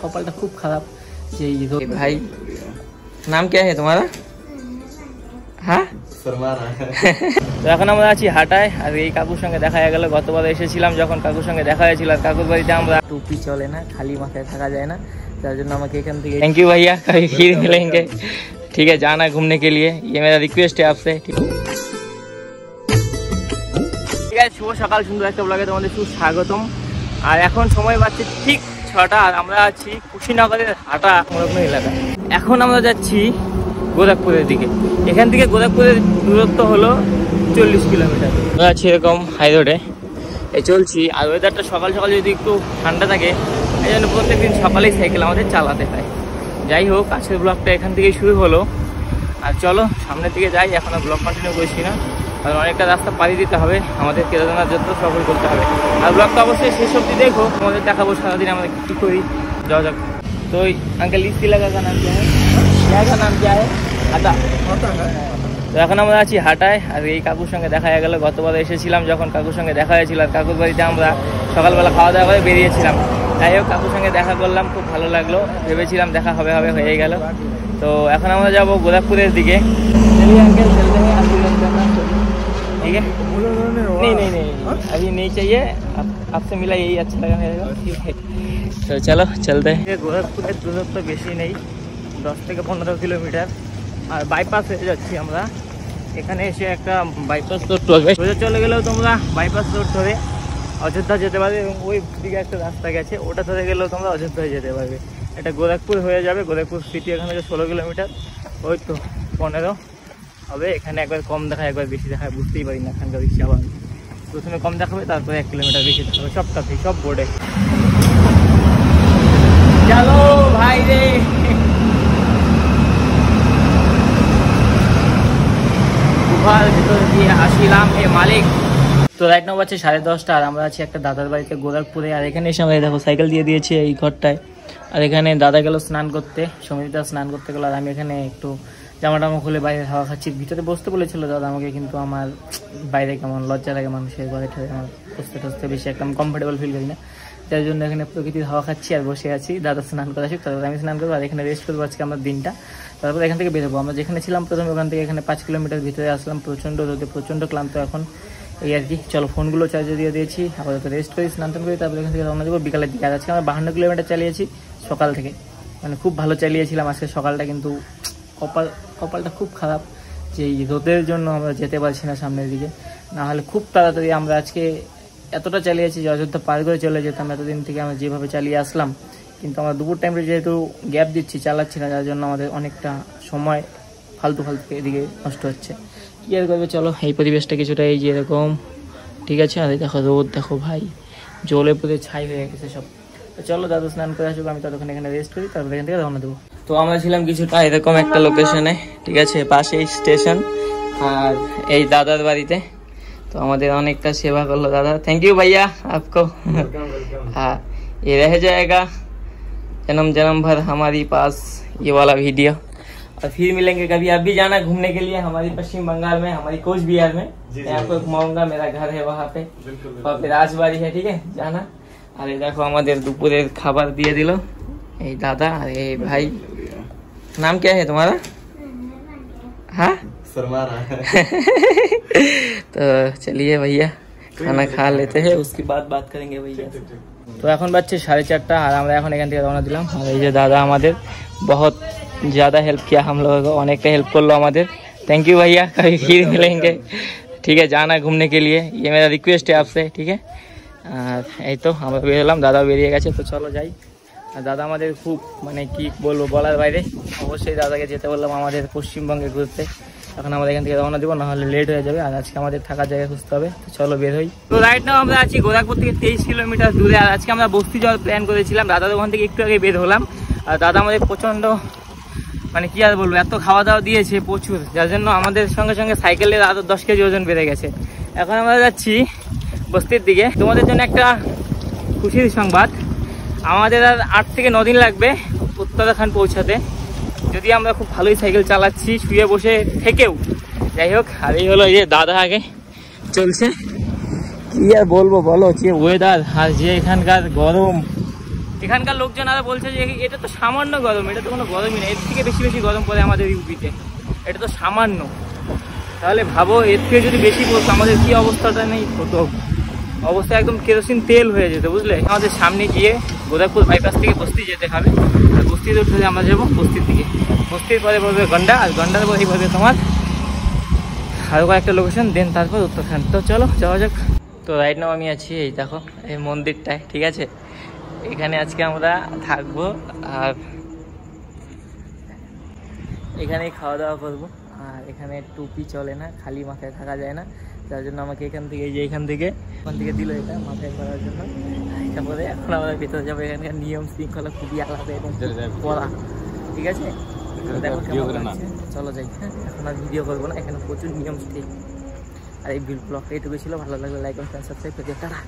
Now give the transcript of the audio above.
কপালটা খুব খারাপ যে ভাই। নাম क्या है तुम्हारा? হ্যাঁ তো এখন আমরা আছি হাটায়, আর এই কাকুর সঙ্গে দেখা হয়ে গেল। গতবার এসেছিলাম যখন কাকুর সঙ্গে দেখা হয়েছিল, আর কাকুর বাড়িতে আমরা টুপি চলে না, খালি মাথায় থাকা যায় না, যার জন্য আমাকে এখান থেকে थैंक यू भैया, कभी फिर मिलेंगे। ठीक है, जाना घूमने के लिए, ये मेरा रिक्वेस्ट है आपसे। ठीक है, শুভ সকাল, সুন্দর একটা ব্লগে তোমাদের সুস্বাগতম। আর এখন সময় পাচ্ছি ঠিক 6টা, আর আমরা আছি কুশিনগরের হাটা সংলগ্ন এলাকায়। এখন আমরা যাচ্ছি গোরখপুরের দিকে। এখান থেকে গোরখপুরের দূরত্ব হলো 40 কিলোমিটার। আমরা আছি এরকম হাই রোডে চলছি, আর ওয়েদারটা সকাল সকাল যদি একটু ঠান্ডা থাকে, এই জন্য প্রত্যেকদিন সকালেই সাইকেল আমাদের চালাতে হয়। যাই হোক, আজকের ব্লগটা এখান থেকেই শুরু হলো। আর চলো সামনের দিকে যাই, এখন আর ব্লগ কন্টিনিউ করছি না, কারণ অনেকটা রাস্তা পাড়ি দিতে হবে, আমাদের কেদারনাথ যাত্রা সফল করতে হবে। আর ব্লগটা অবশ্যই শেষ অবধি দেখো, তোমাদের দেখাবো সারাদিন আমরা কী করি। যাওয়া যাক। তো আঙ্কেল ইস এলাকা নাম क्या है? জায়গা নাম क्या है? হাটা। তো এখন আমরা আছি হাটায়, আর এই কাকুর সঙ্গে দেখা হয়ে গেল। গতবার এসেছিলাম যখন কাকুর সঙ্গে দেখা হয়েছিল, আর কাকুর বাড়িতে আমরা সকালবেলা খাওয়া দাওয়া করে বেরিয়েছিলাম। যাই হোক, কাকুর সঙ্গে দেখা করলাম, খুব ভালো লাগলো। ভেবেছিলাম দেখা হবে হয়ে গেল। তো এখন আমরা যাবো গোরখপুরের দিকে। আঙ্কেল চলতে हैं, ठीक है? नहीं अभी नहीं चाहिए, आपसे मिला यही अच्छा लगा मेरे को। ठीक है, तो चलो चलते हैं। গোরখপুরের দূরত্ব বেশি নেই, 10 থেকে 15 কিলোমিটার। আর বাইপাস হয়ে যাচ্ছি আমরা। এখানে এসে একটা বাইপাস রোড ধরবে, সোজা চলে গেলেও তোমরা বাইপাস রোড ধরে অযোধ্যা যেতে পারবে, এবং ওই দিকে একটা রাস্তা গেছে, ওটা ধরে গেলেও তোমরা অযোধ্যায় যেতে পারবে। এটা গোরখপুর হয়ে যাবে। গোরখপুর সিটি এখান থেকে 16 কিলোমিটার, ওই তো 15 হবে। এখানে একবার কম দেখায়, একবার বেশি দেখায়, বুঝতেই পারি না এখানকার রিক্সা বান। প্রথমে কম দেখাবে, তারপরে 1 কিলোমিটার বেশি দেখাবে, সবটাতেই, সব বোর্ডে। চলো ভাই রে, গুহার ভিতর দিয়ে আসিলাম হে মালিক। তো রাইট নাও বাজছে 10:30, আর আমরা আছি একটা দাদার বাড়িতে গোরখপুরে। আর এখানে এসে আমরা দেখো সাইকেল দিয়ে দিয়েছি এই ঘরটায়। আর এখানে দাদা গেল স্নান করতে, সমিতা স্নান করতে গেল, আর আমি এখানে একটু জামা টামা খুলে বাইরে হাওয়া খাচ্ছি। ভিতরে বসতে বলেছিল দাদা আমাকে, কিন্তু আমার বাইরে কেমন লজ্জা লাগে, মানুষের ঘরে ঠেলে আমার বসতে টসতে বেশি একদম কমফোর্টেবল ফিল করি না, তার জন্য এখানে প্রকৃতির হাওয়া খাচ্ছি আর বসে আছি। দাদা স্নান করে আসুক, তারপরে আমি স্নান করবো, আর এখানে রেস্ট করবো আজকে আমার দিনটা। তারপর এখান থেকে বেরোবো। আমরা যেখানে ছিলাম প্রথমে, ওখান থেকে এখানে 5 কিলোমিটার ভিতরে আসলাম। প্রচণ্ড রোদে প্রচণ্ড ক্লান্ত এখন, এই আর কি। চলো ফোনগুলো চার্জে দিয়ে দিয়েছি, আপাতত রেস্ট করি, স্নান টান করি, তারপরে এখান থেকে রওনা দেবো বিকালের দিকে। আর আজকে আমরা 52 কিলোমিটার চালিয়েছি সকাল থেকে, মানে খুব ভালো চালিয়েছিলাম আজকে সকালটা, কিন্তু কপালটা খুব খারাপ যে এই রোদের জন্য আমরা যেতে পারছি না সামনের দিকে। না হলে খুব তাড়াতাড়ি আমরা আজকে এতটা চালিয়েছি যে অযোধ্যা পার করে চলে যেতাম। এতদিন থেকে আমরা যেভাবে চালিয়ে আসলাম, কিন্তু আমরা দুপুর টাইমে যেহেতু গ্যাপ দিচ্ছি, চালাচ্ছি না, যার জন্য আমাদের অনেকটা সময় ফালতু এদিকে নষ্ট হচ্ছে। কী আর করবে, চলো এই পরিবেশটা কিছুটা এই যে এরকম, ঠিক আছে। আর দেখো রোদ, দেখো ভাই, জলে পুরো ছাই হয়ে গেছে সব। তো চলো দাদু স্নান করে আসুক, আমি ততক্ষণ এখানে রেস্ট করি, তারপরে এখান থেকে রওনা দেবো। তো আমরা ছিলাম কিছুটা এরকম একটা লোকেশনে, ঠিক আছে, পাশেই স্টেশন, আর এই দাদার বাড়িতে। তো আমাদের অনেকটা সেবা করলো দাদা, थैंक यू भैया आपको। हाँ, ये रह जाएगा जन्म जन्म भर हमारी पास ये वाला वीडियो। और फिर मिलेंगे कभी। आप भी जाना घूमने के लिए हमारी पश्चिम बंगाल में, हमारी कोच बिहार में। मैं आपको घुमाऊंगा, मेरा घर है वहाँ पे, और फिर राजबाड़ी है, ठीक है, जाना। अरे देखो আমাদের দুপুরের খাবার দিয়ে দিল এই দাদা। আর এই ভাই, नाम क्या है तुम्हारा? हाँ तो चलिए भैया खाना खा लेते हैं, उसके बाद बात करेंगे भैया। तो এখন বাজছে 4:30, আর আমরা এখন এখান থেকে রওনা দিলাম। আর এই যে দাদা আমাদের बहुत ज़्यादा हेल्प किया हम लोगों को, অনেকটা হেল্প করলো আমাদের। थैंक यू भैया, कभी फिर मिलेंगे। ठीक है, जाना घूमने के लिए, ये मेरा रिक्वेस्ट है आपसे, ठीक है। আর এই তো আমরা বেরোলাম, দাদা বেরিয়ে গেছে, তো চলো যাই। আর দাদা আমাদের খুব, মানে কি বলবো, বলার বাইরে। অবশ্যই দাদাকে যেতে বললাম আমাদের পশ্চিমবঙ্গে ঘুরতে। এখন আমরা এখান থেকে রওনা দেবো, নাহলে লেট হয়ে যাবে, আর আজকে আমাদের থাকার জায়গা খুঁজতে হবে। তো চলো বের হই। তো রাইট নাও আমরা আছি গোরখপুর থেকে 23 কিলোমিটার দূরে, আর আজকে আমরা বস্তি যাওয়ার প্ল্যান করেছিলাম। দাদার ওখান থেকে একটু আগে বের হলাম, আর দাদা আমাদের প্রচণ্ড, মানে কি আর বলবো, এত খাওয়া দাওয়া দিয়েছে প্রচুর, যার জন্য আমাদের সঙ্গে সঙ্গে সাইকেলের আরো 10 কেজি ওজন বেড়ে গেছে। এখন আমরা যাচ্ছি বস্তির দিকে। তোমাদের জন্য একটা খুশির সংবাদ, আমাদের আর 8 থেকে 9 দিন লাগবে উত্তরাখণ্ড পৌঁছাতে, যদি আমরা খুব ভালোই সাইকেল চালাচ্ছি শুয়ে বসে থেকেও। যাই হোক, আর এই হলো এই যে দাদা আগে চলছে। কি আর বলবো বলো, যে ওয়েদার আর যে এখানকার গরম, এখানকার লোকজন আরো বলছে যে এটা তো সামান্য গরম, এটা তো কোনো গরমই না, এর থেকে বেশি বেশি গরম পড়ে আমাদের ইউপিতে, এটা তো সামান্য। তাহলে ভাবো এর থেকে যদি বেশি পড়তো আমাদের কি অবস্থাটা নেই হতো, অবস্থা একদম কেরোসিন তেল হয়ে যেত, বুঝলে। আমাদের সামনে গিয়ে গোদাকপুর বাইপাস থেকে বস্তি যেতে হবে, আর বস্তিতে উঠে আমরা যাবো বস্তির দিকে, বস্তির পরে পড়বে গন্ডা, আর গন্ডার পরেই পড়বে তোমার আরও কয়েকটা লোকেশন, দেন তারপর উত্তরাখণ্ড। তো চলো যাওয়া যাক। তো রাইট নাও আমি আছি এই দেখো এই মন্দিরটায়, ঠিক আছে, এখানে আজকে আমরা থাকবো আর এখানেই খাওয়া দাওয়া করবো। আর এখানে টুপি চলে না, খালি মাথায় থাকা যায় না, যার জন্য আমাকে এখান থেকে এই যে এখান থেকে দিল এটা মাথায় করার জন্য। তারপরে এখন আমরা ভেতরে যাবো, এখানকার নিয়ম শৃঙ্খলা খুবই আলাদা এবং পড়া, ঠিক আছে। দেখো চলো যাই। হ্যাঁ, এখন আর ভিডিও করবো না, এখানে প্রচুর নিয়ম ঠিক। আর এই ব্লগটা এটুকু ছিল, ভালো লাগলে লাইক কমেন্ট সাবস্ক্রাইব করে দিও, টাটা।